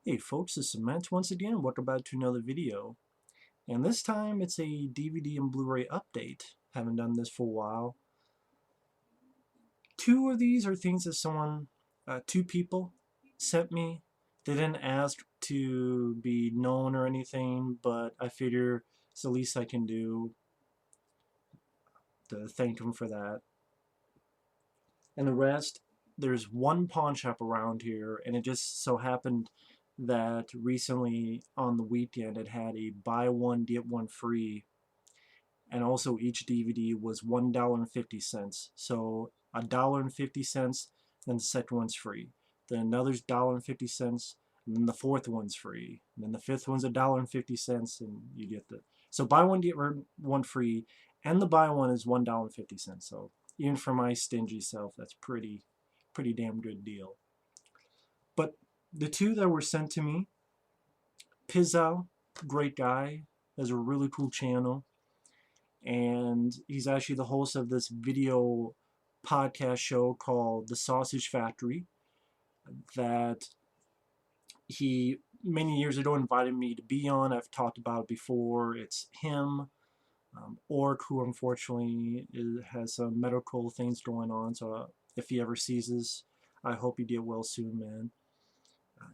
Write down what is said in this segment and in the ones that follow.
Hey folks, it's Cement once again. Welcome back to another video. And this time it's a DVD and Blu-ray update. Haven't done this for a while. Two of these are things that two people sent me. They didn't ask to be known or anything, but I figure it's the least I can do to thank them for that. And the rest, there's one pawn shop around here, and it just so happened that recently on the weekend it had a buy one get one free, and also each DVD was $1.50. So $1.50, then the second one's free. Then another's $1.50, and then the fourth one's free. And then the fifth one's $1.50, and you get the so buy one get one free, and the buy one is $1.50. So even for my stingy self, that's pretty damn good deal. But the two that were sent to me, Pizzow, great guy, has a really cool channel, and he's actually the host of this video podcast show called The Sausage Factory that he many years ago invited me to be on. I've talked about it before. It's him, Orc, who unfortunately has some medical things going on, so if he ever sees this, I hope you get well soon, man.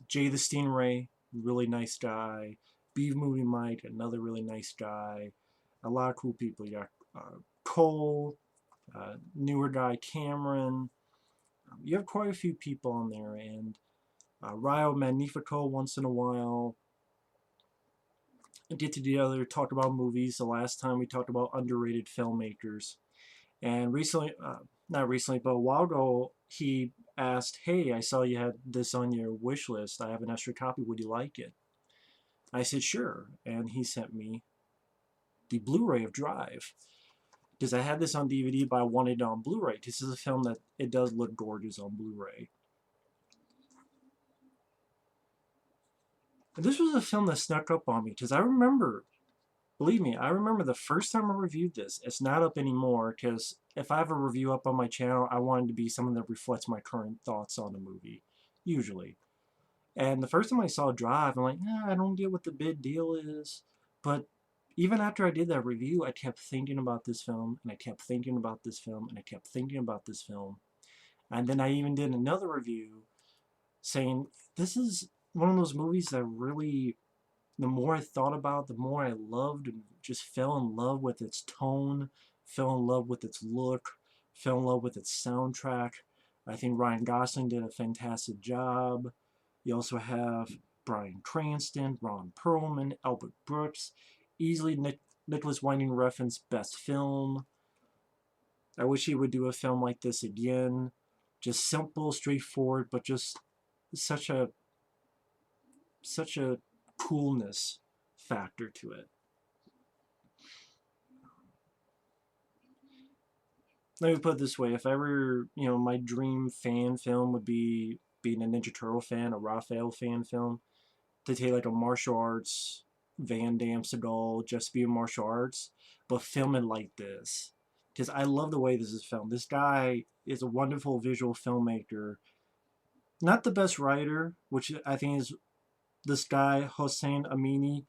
Jay the Stingray, really nice guy. Beef Movie Mike, another really nice guy. A lot of cool people. You got Cole, newer guy Cameron. You have quite a few people on there, and Rio Magnifico once in a while. Get together, talk about movies. The last time we talked about underrated filmmakers. And recently, not recently, but a while ago, he asked, "Hey, I saw you had this on your wish list. I have an extra copy. Would you like it?" I said, "Sure." And he sent me the Blu-ray of Drive, because I had this on DVD, but I wanted it on Blu-ray. This is a film that it does look gorgeous on Blu-ray. This was a film that snuck up on me, because I remember, believe me, I remember the first time I reviewed this. It's not up anymore, because if I have a review up on my channel, I want it to be something that reflects my current thoughts on the movie, usually. And the first time I saw Drive, I'm like, I don't get what the big deal is. But even after I did that review, I kept thinking about this film, and I kept thinking about this film, and I kept thinking about this film. And then I even did another review saying, this is one of those movies that really, the more I thought about, the more I loved and just fell in love with its tone, fell in love with its look, fell in love with its soundtrack. I think Ryan Gosling did a fantastic job. You also have Bryan Cranston, Ron Perlman, Albert Brooks, easily Nicholas Winding Refn's best film. I wish he would do a film like this again. Just simple, straightforward, but just such a coolness factor to it. Let me put it this way: if ever, my dream fan film would be being a Ninja Turtle fan, a Raphael fan film, to take like a martial arts, Van Damme, Seagal, just be a martial arts, but film it like this. Because I love the way this is filmed. This guy is a wonderful visual filmmaker. Not the best writer, which I think is this guy, Hossein Amini.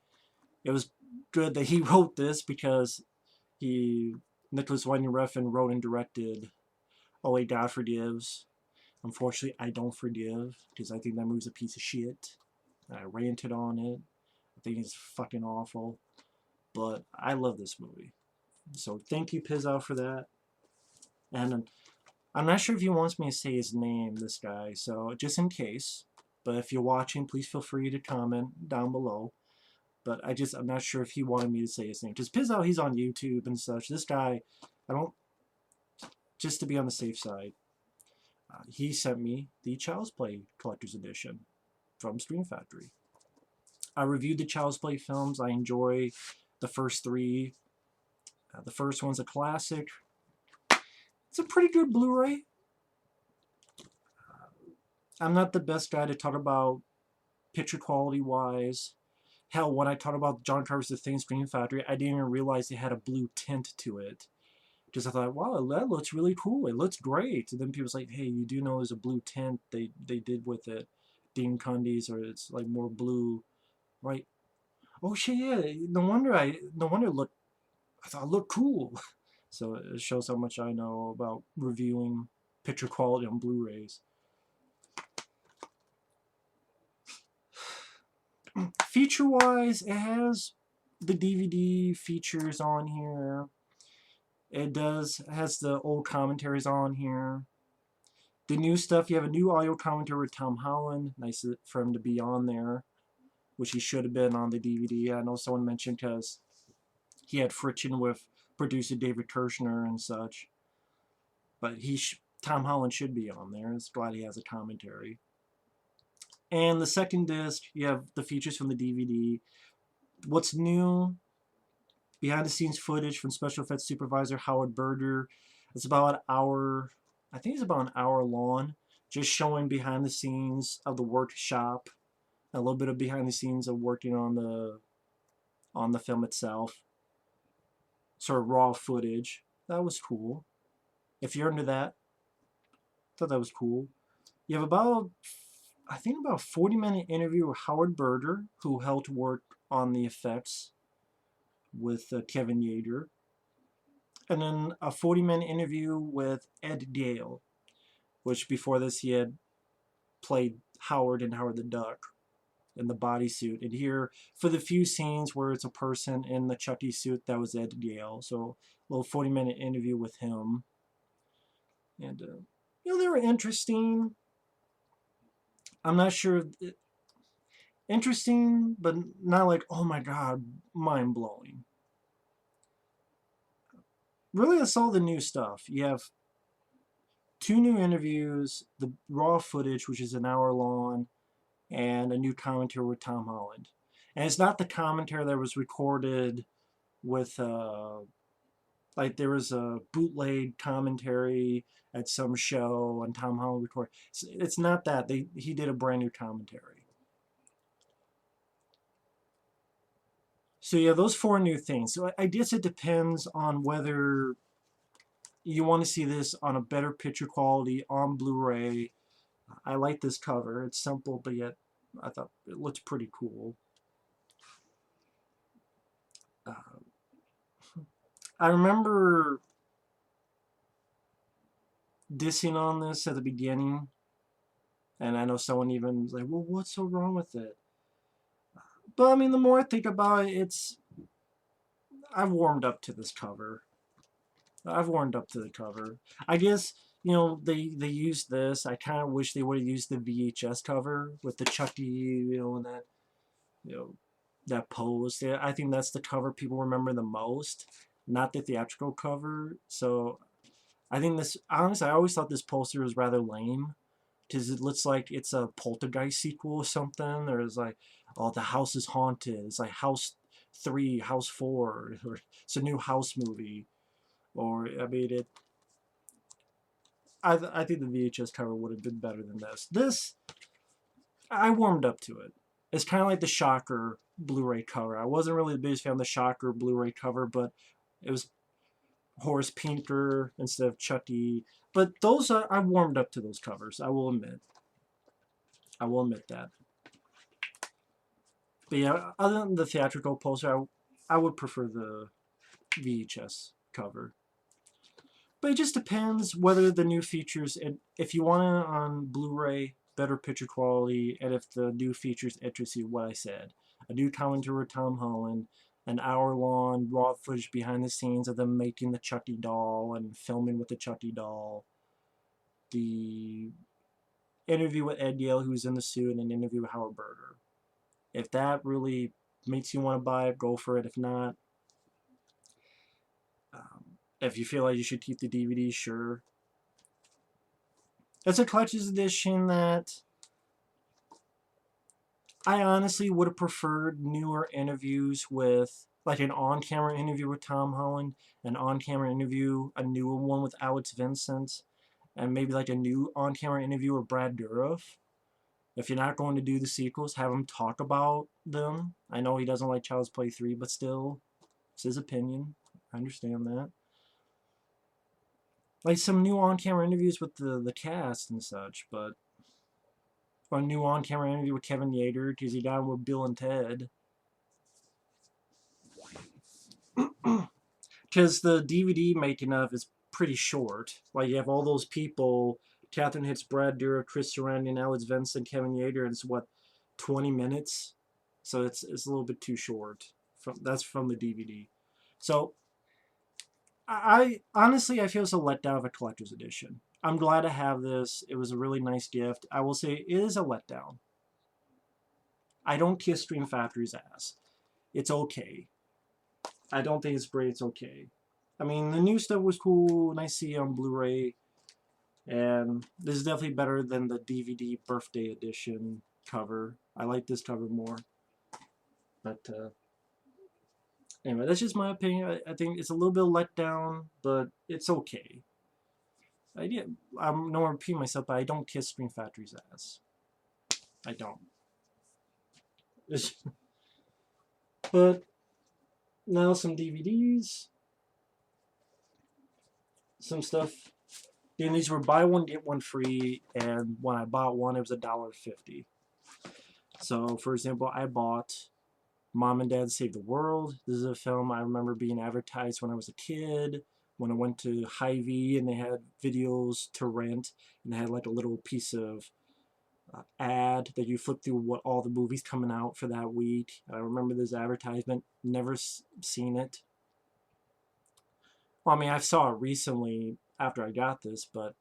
It was good that he wrote this, because Nicholas Winding Refn wrote and directed Only God Forgives. Unfortunately, I don't forgive, because I think that movie's a piece of shit. I ranted on it. I think it's fucking awful. But I love this movie. So thank you, Pizzow, for that. And I'm not sure if he wants me to say his name, this guy, so just in case. But if you're watching, please feel free to comment down below. But I'm not sure if he wanted me to say his name. Because Pizzow, he's on YouTube and such. This guy, just to be on the safe side, he sent me the Child's Play Collector's Edition from Screen Factory. I reviewed the Child's Play films. I enjoy the first three. The first one's a classic. It's a pretty good Blu-ray. I'm not the best guy to talk about picture quality wise. Hell, when I talked about John Carpenter's The Thing Screen Factory, I didn't even realize it had a blue tint to it. Because I thought, wow, that looks really cool. It looks great. And then people's like, hey, you do know there's a blue tint they did with it. Dean Cundy's, or it's like more blue, right? Oh shit, yeah. No wonder I thought it looked cool. So it shows how much I know about reviewing picture quality on Blu-rays. Feature-wise, it has the DVD features on here. It has the old commentaries on here. The new stuff, you have a new audio commentary with Tom Holland. Nice for him to be on there, which he should have been on the DVD. I know someone mentioned because he had friction with producer David Kirshner and such. But Tom Holland should be on there. It's glad he has a commentary. And the second disc, you have the features from the DVD. What's new? Behind the scenes footage from special effects supervisor Howard Berger. It's about an hour, I think it's about an hour long, just showing behind the scenes of the workshop, a little bit of behind the scenes of working on the film itself. Sort of raw footage. That was cool. If you're into that, I thought that was cool. You have I think about a 40-minute interview with Howard Berger, who helped work on the effects with Kevin Yeager. And then a 40-minute interview with Ed Gale, which before this he had played Howard in Howard the Duck in the bodysuit. And here, for the few scenes where it's a person in the Chucky suit, that was Ed Gale. So a little 40-minute interview with him. And, they were interesting. I'm not sure. Interesting, but not like, oh my god, mind-blowing. Really, that's all the new stuff. You have 2 new interviews, the raw footage, which is an hour long, and a new commentary with Tom Holland. And it's not the commentary that was recorded with, like there was a bootleg commentary at some show and Tom Holland recorded. It's not that. He did a brand new commentary. So yeah, those 4 new things. So I guess it depends on whether you want to see this on a better picture quality on Blu-ray. I like this cover. It's simple, but yet I thought it looks pretty cool. I remember dissing on this at the beginning, and I know someone even was like, well, what's so wrong with it? But I mean, the more I think about it, I've warmed up to this cover. I've warmed up to the cover. I guess, they used this. I kind of wish they would have used the VHS cover with the Chucky, and that, that pose. I think that's the cover people remember the most, not the theatrical cover. So I think this, honestly, I always thought this poster was rather lame because it looks like it's a Poltergeist sequel or something. There's like, oh, the house is haunted. It's like House 3, House 4, or it's a new house movie. Or, I mean, I think the VHS cover would have been better than this. This, I warmed up to it. It's kind of like the Shocker Blu-ray cover. I wasn't really the biggest fan of the Shocker Blu-ray cover, but it was Horace Pinker instead of Chucky. But those, I warmed up to those covers, I will admit. I will admit that. But yeah, other than the theatrical poster, I would prefer the VHS cover. But it just depends whether the new features, if you want it on Blu-ray, better picture quality, and if the new features interest you, what I said. A new commentary with Tom Holland, an hour-long raw footage behind the scenes of them making the Chucky doll and filming with the Chucky doll. The interview with Ed Yale, who's in the suit, and an interview with Howard Berger. If that really makes you want to buy it, go for it. If not, if you feel like you should keep the DVD, sure. It's a collector's edition that I honestly would have preferred newer interviews with, like an on-camera interview with Tom Holland, an on-camera interview, a newer one with Alex Vincent, and maybe like a new on-camera interview with Brad Dourif. If you're not going to do the sequels, have him talk about them. I know he doesn't like Child's Play 3, but still, it's his opinion. I understand that. Like some new on-camera interviews with the cast and such, but a new on-camera interview with Kevin Yeager because he got him with Bill and Ted. Because the DVD making of is pretty short. Like, you have all those people, Catherine Hicks, Brad Dourif, Chris Sarandon, Alex Vincent, Kevin Yeager, and it's, what, 20 minutes? So it's a little bit too short. That's from the DVD. So, I honestly, I feel it's a letdown of a collector's edition. I'm glad to have this. It was a really nice gift. I will say it is a letdown. I don't kiss Stream Factory's ass. It's okay. I don't think it's great. It's okay. I mean, the new stuff was cool. Nice to see it on Blu-ray. And this is definitely better than the DVD birthday edition cover. I like this cover more. But anyway, that's just my opinion. I think it's a little bit let down, but it's okay. I'm not repeating myself, but I don't kiss Screen Factory's ass. I don't. But now some DVDs, some stuff. And these were buy one get one free, and when I bought one, it was $1.50. So, for example, I bought Mom and Dad Save the World. This is a film I remember being advertised when I was a kid, when I went to Hy-Vee and they had videos to rent, and they had like a little piece of ad that you flip through what all the movies coming out for that week. I remember this advertisement, never seen it. Well, I mean, I saw it recently after I got this, but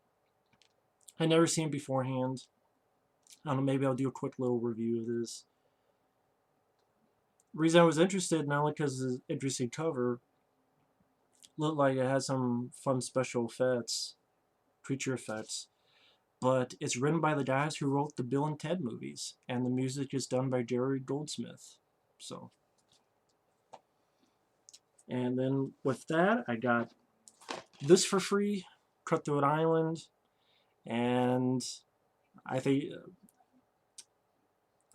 I never seen it beforehand. I don't know, maybe I'll do a quick little review of this. The reason I was interested, not only because of the interesting cover, looked like it had some fun special effects, creature effects, but it's written by the guys who wrote the Bill and Ted movies, and the music is done by Jerry Goldsmith. So, and then with that, I got this for free, Cutthroat Island, and I think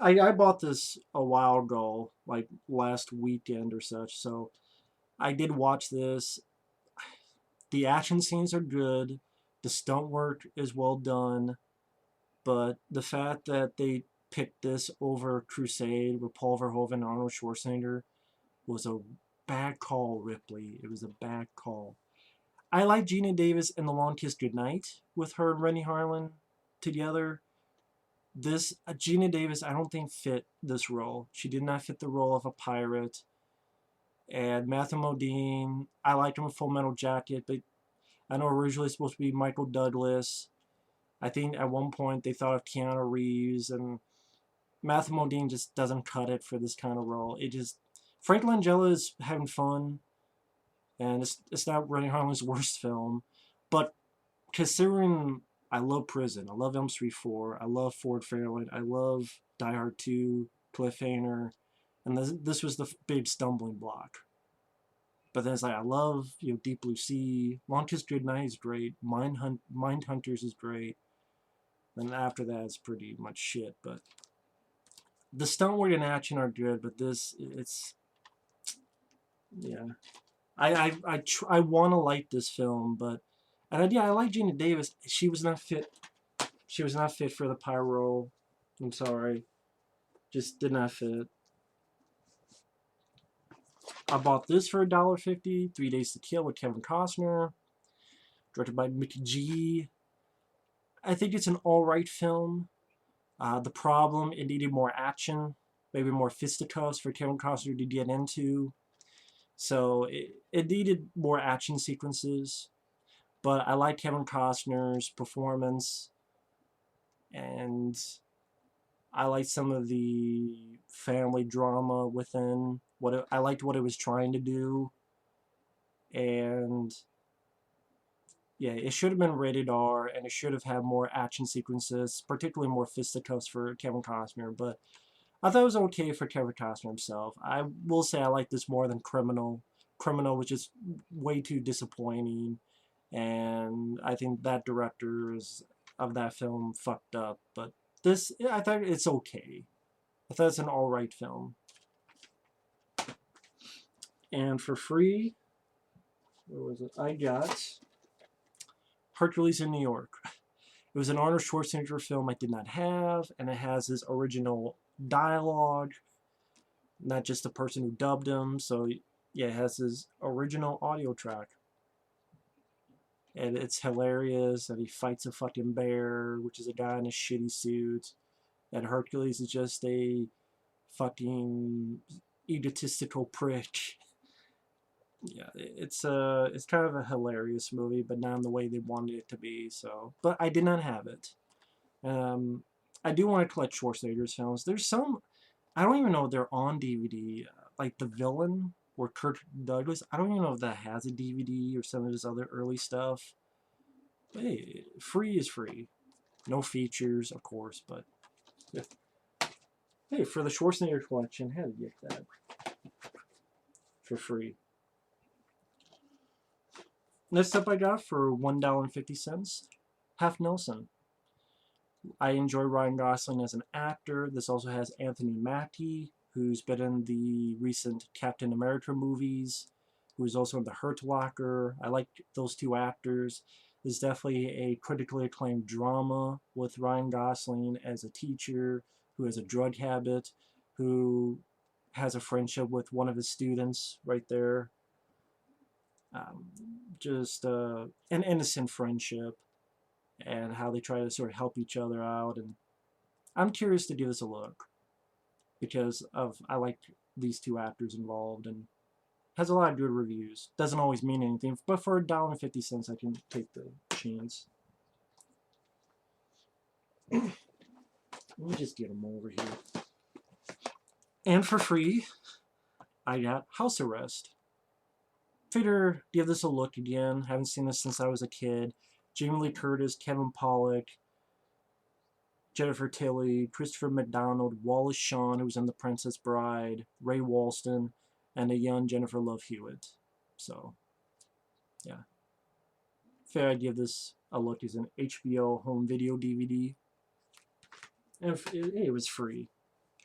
I bought this a while ago, like last weekend or such, so I did watch this. The action scenes are good, the stunt work is well done, but the fact that they picked this over Crusade with Paul Verhoeven and Arnold Schwarzenegger was a bad call, Ripley. It was a bad call. I like Gina Davis in The Long Kiss Goodnight with her and Rennie Harlan together. This Gina Davis, I don't think fit this role. She did not fit the role of a pirate. And Matthew Modine, I liked him in Full Metal Jacket, but I know originally supposed to be Michael Douglas. I think at one point they thought of Keanu Reeves, and Matthew Modine just doesn't cut it for this kind of role. It just Frank Langella is having fun, and it's not Rennie Harlan's worst film, but considering I love Prison, I love Elm Street 4, I love Ford Fairlane, I love Die Hard 2, Cliffhanger, and this was the big stumbling block. But then it's like, I love, Deep Blue Sea, Long Kiss Goodnight is great, Mindhunters is great, and after that it's pretty much shit, but the stunt work and action are good, but it's, yeah. I want to like this film, but, and I like Gina Davis. She was not fit. She was not fit for the pyro role. I'm sorry. Just did not fit. I bought this for $1.50. 3 Days to Kill with Kevin Costner. Directed by Mickey G. I think it's an alright film. The problem, it needed more action. Maybe more fisticuffs for Kevin Costner to get into. So it needed more action sequences. But I like Kevin Costner's performance. And I liked some of the family drama within I liked what it was trying to do, and yeah, it should have been rated R, and it should have had more action sequences, particularly more fisticuffs for Kevin Costner. But I thought it was okay for Kevin Costner himself. I will say I like this more than Criminal. Criminal was just way too disappointing, and I think that director of that film fucked up. But this, I thought it's okay. I thought it's an alright film. And for free, where was it? I got Hercules in New York. It was an Arnold Schwarzenegger film I did not have, and it has his original dialogue, not just the person who dubbed him. So yeah, it has his original audio track. And it's hilarious that he fights a fucking bear, which is a guy in a shitty suit. And Hercules is just a fucking egotistical prick. Yeah, it's kind of a hilarious movie, but not in the way they wanted it to be. So, but I did not have it. Um, I do want to collect Schwarzenegger's films. There's some I don't even know if they're on DVD. Like The Villain or Kirk Douglas. I don't even know if that has a DVD or some of his other early stuff. But hey, free is free. No features, of course, but hey, for the Schwarzenegger collection, how to get that for free. Next up I got for $1.50, Half Nelson. I enjoy Ryan Gosling as an actor. This also has Anthony Mackie, who's been in the recent Captain America movies, who's also in The Hurt Locker. I like those two actors. It's definitely a critically acclaimed drama with Ryan Gosling as a teacher who has a drug habit, who has a friendship with one of his students right there. Um, just an innocent friendship and how they try to sort of help each other out. And I'm curious to give this a look because I like these two actors involved and has a lot of good reviews. Doesn't always mean anything, but for $1.50 I can take the chance. Let me just get them over here. And for free, I got House Arrest. Figure give this a look again. Haven't seen this since I was a kid. Jamie Lee Curtis, Kevin Pollak, Jennifer Tilly, Christopher McDonald, Wallace Shawn, who was in The Princess Bride, Ray Walston, and a young Jennifer Love Hewitt. So, yeah. Fair I'd give this a look as an HBO home video DVD. And it was free.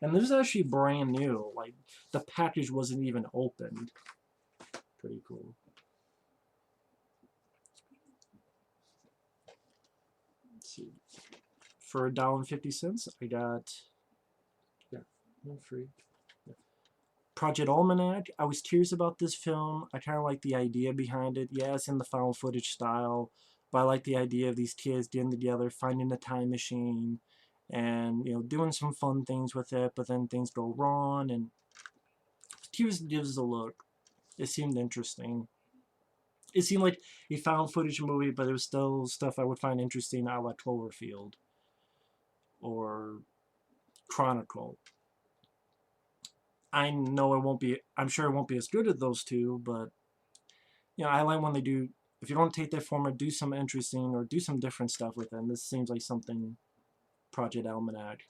And this is actually brand new. Like, the package wasn't even opened. Pretty cool. Let's see. For $1.50, I got, yeah, no free. Yeah. Project Almanac. I was curious about this film. I kind of like the idea behind it. Yeah, it's in the found footage style, but I like the idea of these kids getting together, finding a time machine, and doing some fun things with it. But then things go wrong, and curious gives a look. It seemed interesting. It seemed like a found footage movie, but it was still stuff I would find interesting, a la Cloverfield or Chronicle. I know it won't be. I'm sure it won't be as good as those two, but I like when they do. If you don't take that format, do some interesting or do some different stuff with it. And this seems like something Project Almanac.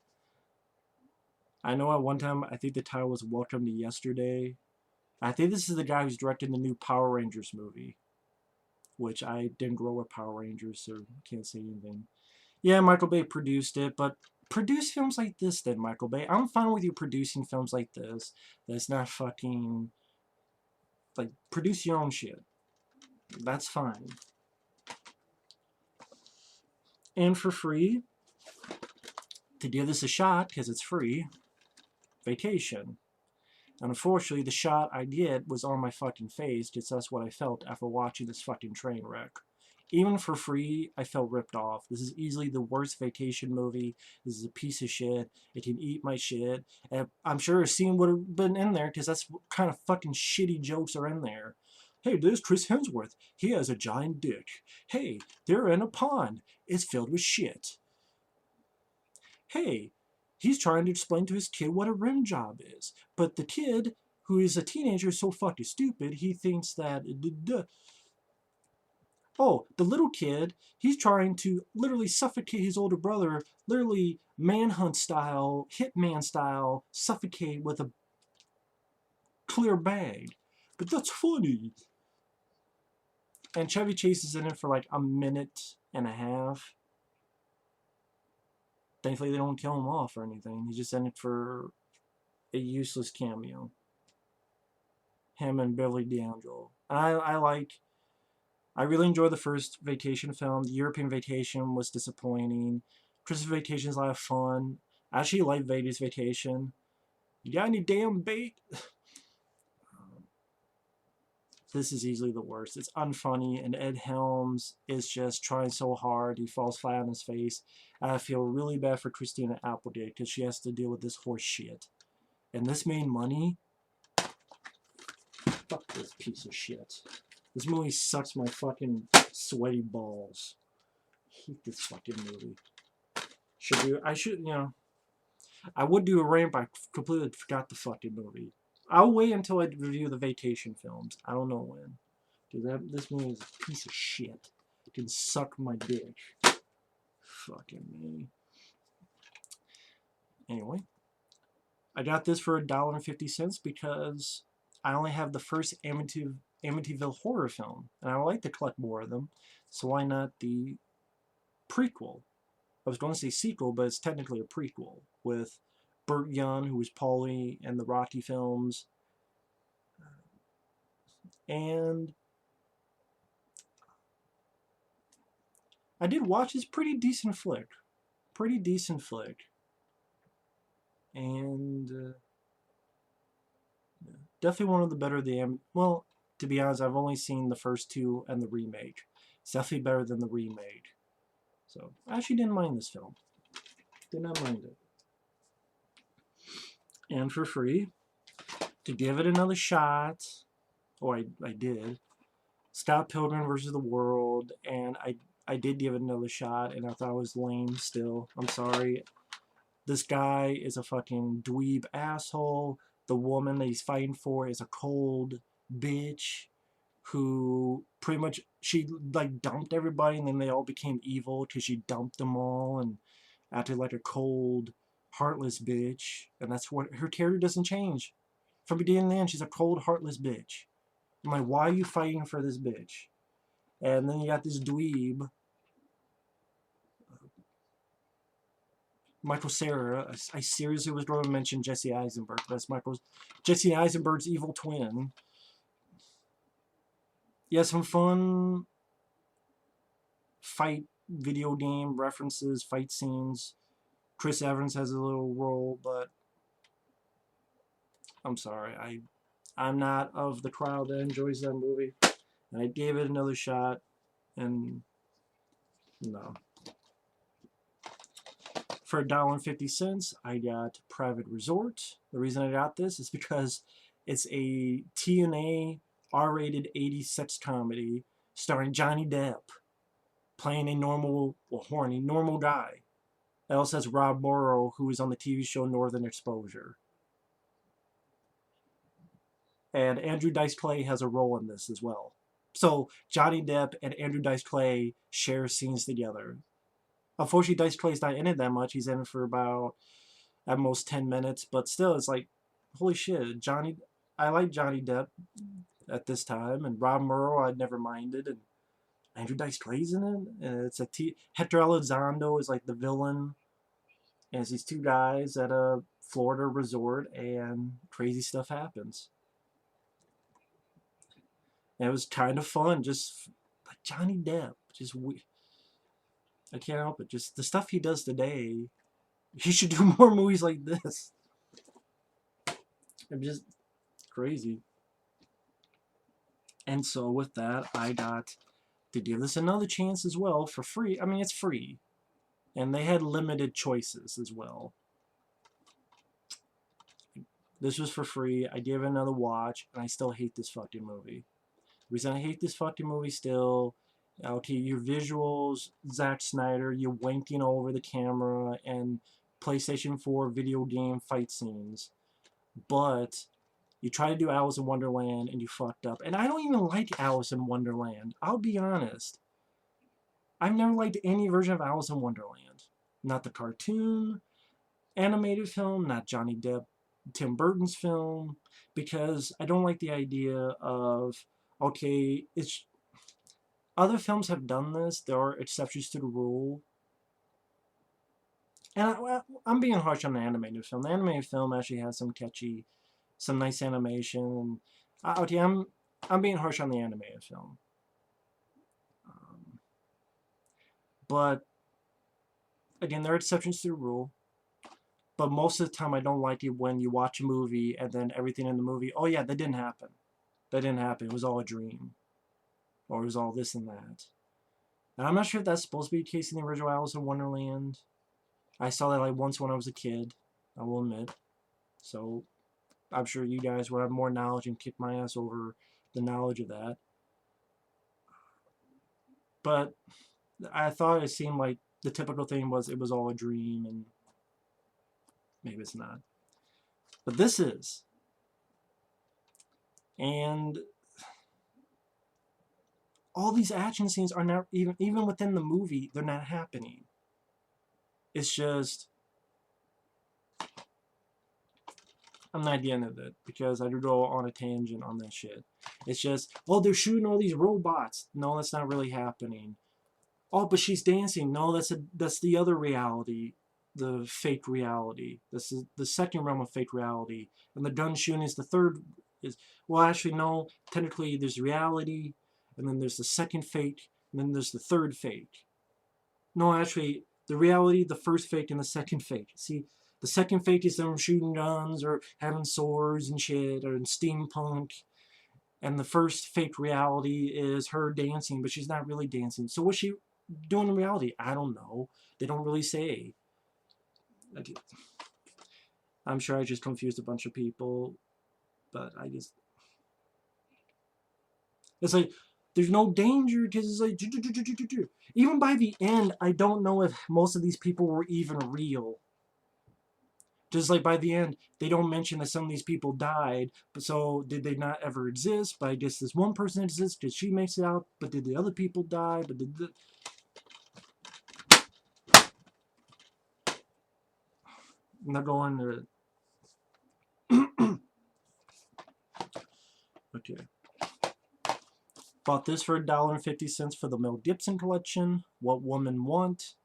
I know at one time I think the title was Welcome to Yesterday. I think this is the guy who's directing the new Power Rangers movie, which I didn't grow up Power Rangers, so can't say anything. Yeah, Michael Bay produced it, but produce films like this then, Michael Bay. I'm fine with you producing films like this. That's not fucking, like, produce your own shit. That's fine. And for free, to give this a shot, because it's free, Vacation. And unfortunately, the shot I did was on my fucking face, because that's what I felt after watching this fucking train wreck. Even for free, I felt ripped off. This is easily the worst vacation movie. This is a piece of shit. It can eat my shit. And I'm sure a scene would have been in there, because that's what kind of fucking shitty jokes are in there. Hey, there's Chris Hemsworth. He has a giant dick. Hey, they're in a pond. It's filled with shit. Hey, he's trying to explain to his kid what a rim job is. But the kid, who is a teenager, is so fucking stupid, he thinks that... Oh, the little kid, he's trying to literally suffocate his older brother, literally manhunt style, hitman style, suffocate with a clear bag. But that's funny. And Chevy Chase is in it for like a minute and a half. Thankfully, they don't kill him off or anything. He's just in it for a useless cameo. Him and Billy D'Angelo. I like I really enjoyed the first Vacation film. The European Vacation was disappointing. Christmas Vacation is a lot of fun. I actually like Vegas Vacation. You got any damn bait? This is easily the worst. It's unfunny, and Ed Helms is just trying so hard. He falls flat on his face. I feel really bad for Christina Applegate because she has to deal with this horse shit. And this made money. Fuck this piece of shit. This movie sucks my fucking sweaty balls. I hate this fucking movie. I would do a rant, but I completely forgot the fucking movie. I'll wait until I review the Vacation films. I don't know when. Dude, this movie is a piece of shit. It can suck my dick. Fucking me. Anyway, I got this for $1.50 because I only have the first Amityville horror film, and I would like to collect more of them. So why not the prequel? I was going to say sequel, but it's technically a prequel with Burt Young, who was Paulie in the Rocky films. And I did watch this pretty decent flick. Pretty decent flick. And definitely one of the better of the... Well, to be honest, I've only seen the first two and the remake. It's definitely better than the remake. So, I actually didn't mind this film. Did not mind it. And for free, to give it another shot, or I did, Scott Pilgrim vs. the World, and I did give it another shot, and I thought it was lame still. I'm sorry. This guy is a fucking dweeb asshole. The woman that he's fighting for is a cold bitch who pretty much, she like dumped everybody, and then they all became evil because she dumped them all and acted like a cold, heartless bitch. And that's what her character doesn't change. From beginning to end, she's a cold, heartless bitch. I'm like, why are you fighting for this bitch? And then you got this dweeb, Michael Cera. I seriously was going to mention Jesse Eisenberg. That's Jesse Eisenberg's evil twin. Yeah, some fun fight video game references, fight scenes. Chris Evans has a little role, but I'm sorry. I'm not of the crowd that enjoys that movie. And I gave it another shot, and no. For $1.50, I got Private Resort. The reason I got this is because it's a TNA R-rated 80s sex comedy starring Johnny Depp playing a normal, well, horny, normal guy. It also has Rob Morrow, who is on the TV show Northern Exposure. And Andrew Dice Clay has a role in this as well. So Johnny Depp and Andrew Dice Clay share scenes together. Unfortunately, Dice Clay's not in it that much. He's in it for about, at most, 10 minutes. But still, it's like, holy shit, I like Johnny Depp at this time. And Rob Morrow, I'd never minded. And Andrew Dice Clay's in it. And it's Hector Elizondo is like the villain. And it's these two guys at a Florida resort, and crazy stuff happens. And it was kind of fun, just like Johnny Depp. I can't help it. Just the stuff he does today, he should do more movies like this. I'm just crazy. And so with that, I got to give this another chance as well for free. I mean, it's free. And they had limited choices as well. This was for free. I gave it another watch, and I still hate this fucking movie. The reason I hate this fucking movie still, okay, your visuals, Zack Snyder, you're wanking over the camera, and PlayStation 4 video game fight scenes. But you try to do Alice in Wonderland, and you fucked up. And I don't even like Alice in Wonderland. I'll be honest. I've never liked any version of Alice in Wonderland. Not the cartoon, animated film, not Johnny Depp, Tim Burton's film, because I don't like the idea of, okay, other films have done this. There are exceptions to the rule. And I'm being harsh on the animated film. The animated film actually has some nice animation. Okay, I'm being harsh on the animated film. But again, there are exceptions to the rule. But most of the time, I don't like it when you watch a movie and then everything in the movie, oh yeah, that didn't happen. That didn't happen. It was all a dream. Or it was all this and that. And I'm not sure if that's supposed to be the case in the original Alice in Wonderland. I saw that like once when I was a kid, I will admit. So I'm sure you guys will have more knowledge and kick my ass over the knowledge of that. But I thought it seemed like the typical thing was it was all a dream, and maybe it's not. But this is. And all these action scenes are not, even within the movie, they're not happening. It's just, I'm not getting into it because I do go on a tangent on that shit. It's just, oh, they're shooting all these robots. No, that's not really happening. Oh, but she's dancing. No, that's the other reality, the fake reality. This is the second realm of fake reality. And the gun shooting is the third. Well, actually, no. Technically, there's reality, and then there's the second fake, and then there's the third fake. No, actually, the reality, the first fake, and the second fake. See, the second fake is them shooting guns or having swords and shit, or in steampunk. And the first fake reality is her dancing, but she's not really dancing. So what's she doing in reality? I don't know. They don't really say. I'm sure I just confused a bunch of people, but I just... It's like, there's no danger, because it's like... Even by the end, I don't know if most of these people were even real. Just like by the end, they don't mention that some of these people died, but so did they not ever exist? But I guess this one person exists because she makes it out, but did the other people die? But did the... I'm not going to... Okay. Bought this for $1.50 for the Mel Gibson collection. What Women Want.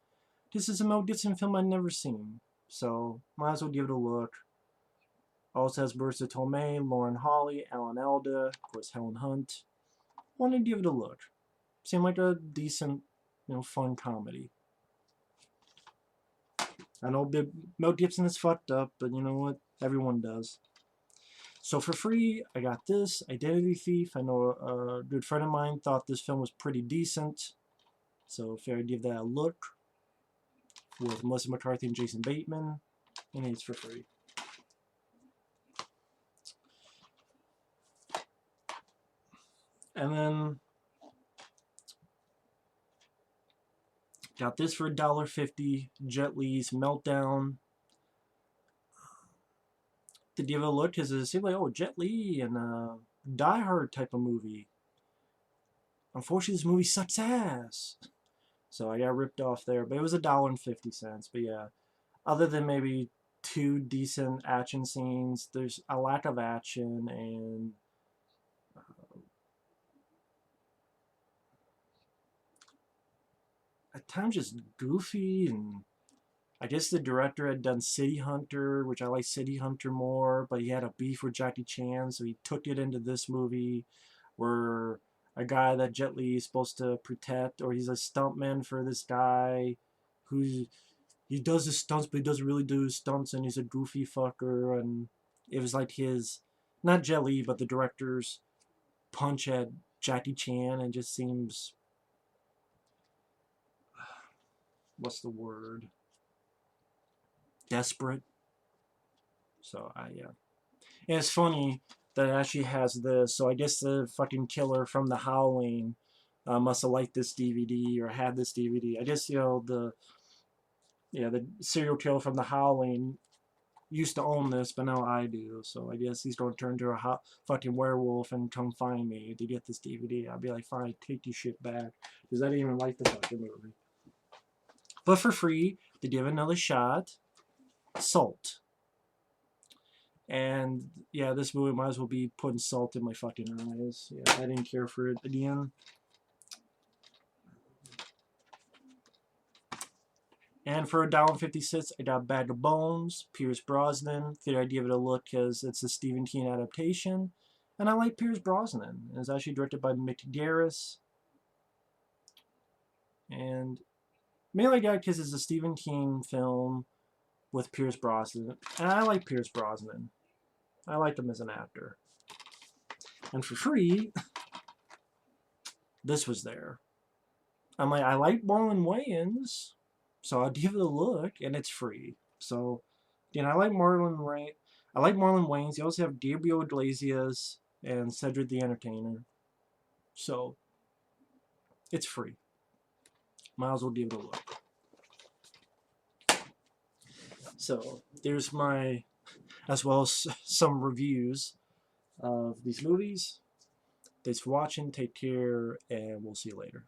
This is a Mel Gibson film I've never seen, so might as well give it a look. Also has Marissa Tomei, Lauren Holly, Alan Alda, of course Helen Hunt. Wanted to give it a look. Seemed like a decent, fun comedy. I know Mel Gibson is fucked up, but you know what? Everyone does. So for free, I got this, Identity Thief. I know a good friend of mine thought this film was pretty decent, so figured I'd give that a look. With Melissa McCarthy and Jason Bateman, and it's for free. And then got this for $1.50, Jet Li's Meltdown. Did you give it a look? Because it seemed like, oh, Jet Li and Die Hard type of movie. Unfortunately, this movie sucks ass. So I got ripped off there, but it was $1.50. But yeah, other than maybe 2 decent action scenes, there's a lack of action, and at times just goofy. And I guess the director had done City Hunter, which I like City Hunter more, but he had a beef with Jackie Chan, so he took it into this movie where a guy that Jet Li is supposed to protect, or he's a stuntman for this guy who's... He does his stunts, but he doesn't really do his stunts, and he's a goofy fucker, and it was like his... Not Jet Li, but the director's punch at Jackie Chan, and just seems... What's the word? Desperate. So, yeah. And it's funny that it actually has this, so I guess the fucking killer from The Howling must have liked this DVD, or had this DVD. I guess, the serial killer from The Howling used to own this, but now I do. So I guess he's going to turn into a fucking werewolf and come find me to get this DVD. I'll be like, fine, take your shit back, because I didn't even like the fucking movie. But for free, to give another shot, Salt. And yeah, this movie might as well be putting salt in my fucking eyes. Yeah, I didn't care for it again. And for $1.50, I got Bag of Bones, Pierce Brosnan. Figured I'd give it a look because it's a Stephen King adaptation. And I like Pierce Brosnan. It's actually directed by Mick Garris. And Mainly got because it's a Stephen King film with Pierce Brosnan, and I like Pierce Brosnan. I like him as an actor. And for free, this was there. I'm like, I like Marlon Wayans, so I'll give it a look, and it's free. So, I like Marlon Ray. I like Marlon Wayans. You also have Gabriel Iglesias and Cedric the Entertainer. So, it's free. Might as well give it a look. So, there's my, as well as some reviews of these movies. Thanks for watching. Take care, and we'll see you later.